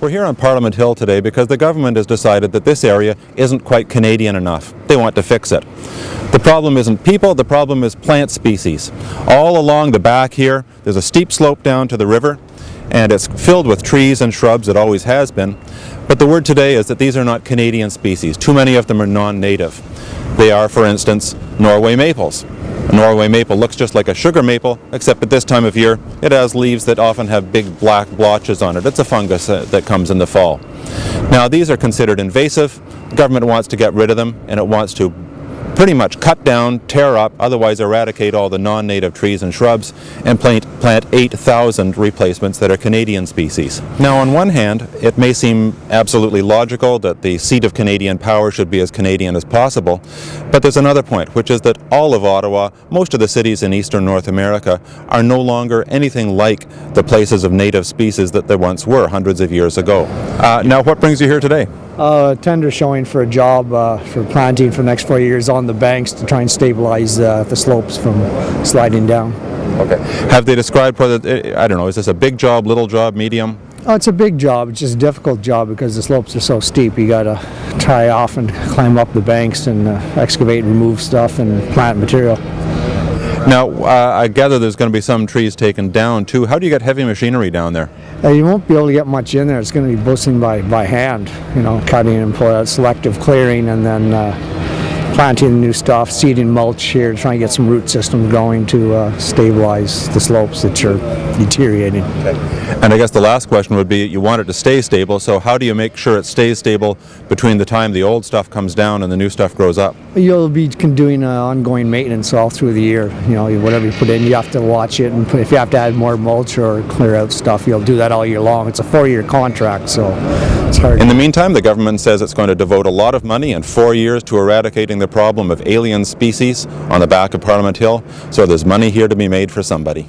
We're here on Parliament Hill today because the government has decided that this area isn't quite Canadian enough. They want to fix it. The problem isn't people, the problem is plant species. All along the back here, there's a steep slope down to the river, and it's filled with trees and shrubs. It always has been. But the word today is that these are not Canadian species. Too many of them are non-native. They are, for instance, Norway maples. A Norway maple looks just like a sugar maple, except at this time of year it has leaves that often have big black blotches on it. It's a fungus that comes in the fall. Now these are considered invasive. The government wants to get rid of them, and it wants to pretty much cut down, tear up, otherwise eradicate all the non-native trees and shrubs and plant 8,000 replacements that are Canadian species. Now on one hand, it may seem absolutely logical that the seat of Canadian power should be as Canadian as possible, but there's another point, which is that all of Ottawa, most of the cities in eastern North America, are no longer anything like the places of native species that there once were hundreds of years ago. Now what brings you here today? Tender showing for a job for planting for the next 4 years on the banks to try and stabilize the slopes from sliding down. Okay. Have they described whether, I don't know, is this a big job, little job, medium? Oh, it's a big job. It's just a difficult job because the slopes are so steep. You got to tie off and climb up the banks and excavate and remove stuff and plant material. Now, I gather there's going to be some trees taken down too. How do you get heavy machinery down there? You won't be able to get much in there. It's going to be boosting by hand, cutting and selective clearing, and then planting new stuff, seeding mulch here to try and get some root systems going to stabilize the slopes that are deteriorating. Okay. And I guess the last question would be, you want it to stay stable, so how do you make sure it stays stable between the time the old stuff comes down and the new stuff grows up? You'll be doing ongoing maintenance all through the year. Whatever you put in, you have to watch it, and if you have to add more mulch or clear out stuff, you'll do that all year long. It's a 4-year contract, so it's hard. In the meantime, the government says it's going to devote a lot of money in 4 years to eradicating the problem of alien species on the back of Parliament Hill, so there's money here to be made for somebody.